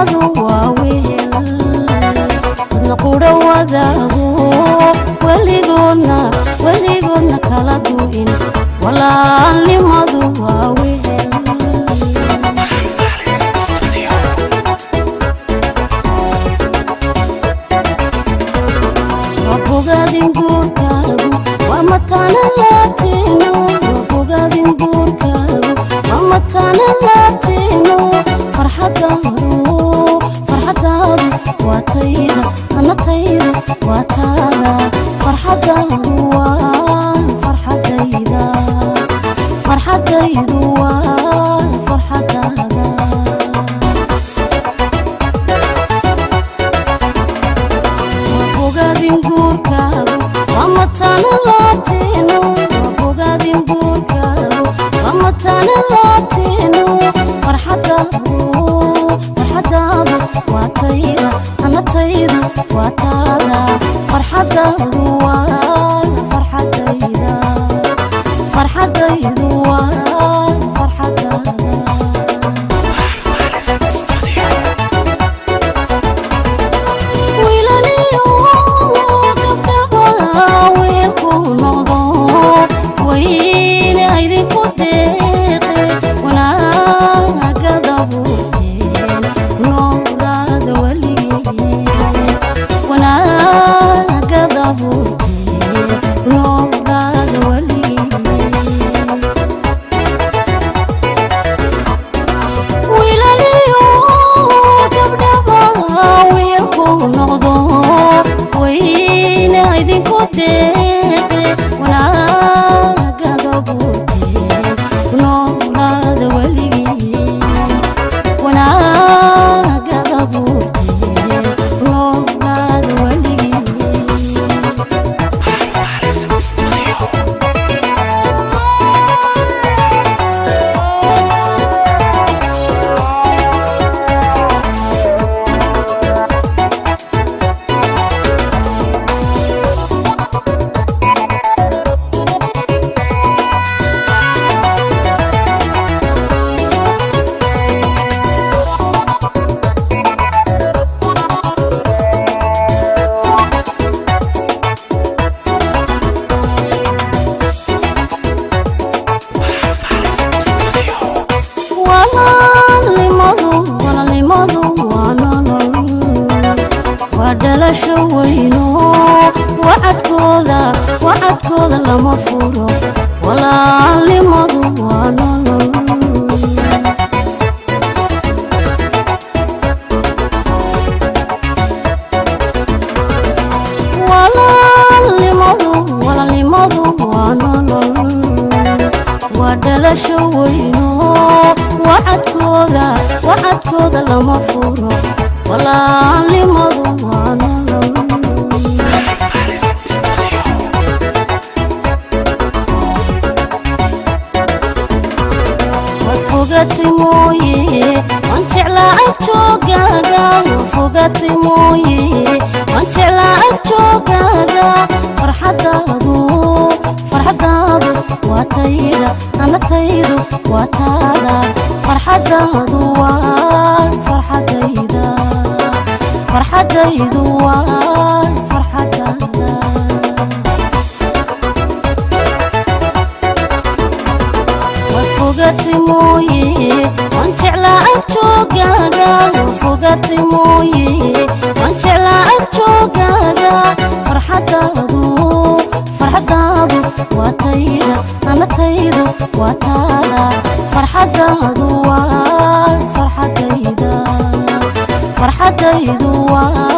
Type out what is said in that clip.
walaalnimadu waa wehel dadna qudha wadaago weligoodna kala du'in walaalnimadu waa wehel bogadin guurkaagu waa mataana laabteeno bogadin guurkaagu waa mataana laabteeno farxadaadu waa tayda ana tayda waa taada farxadaadu waa farxadayda farxadaydu waa farxadaada bogadin guurkaagu waa mataana laabteeno bogadin guurkaagu waa mataana laabteeno farxadaadu waa tayda ana taydu waa taada farxadaadu waa farxadayda farxadaydu waa farxadaada dhalasho weyno wacadkooda lama furo walaalnimadu waa nolol walaalnimadu waa nolol waa dhalasho weyno wacadkooda lama furo walaalnimadu waa nolol waad fogatay mooye waan jeclaa ag joogaaga waad fogatay mooye waan jeclaa ag joogaaga farxadaadu waa tayda ana taydu waa taada farxadaadu waa farxadayda farxadaydu waa farxadaada waad fogatay mooye waan jeclaa ag joogaaga waad fogatay mooye waan jeclaa ag joogaaga farxadaadu waa tayda ana taydu waa taada farxadaadu waa farxadayda farxadaydu waa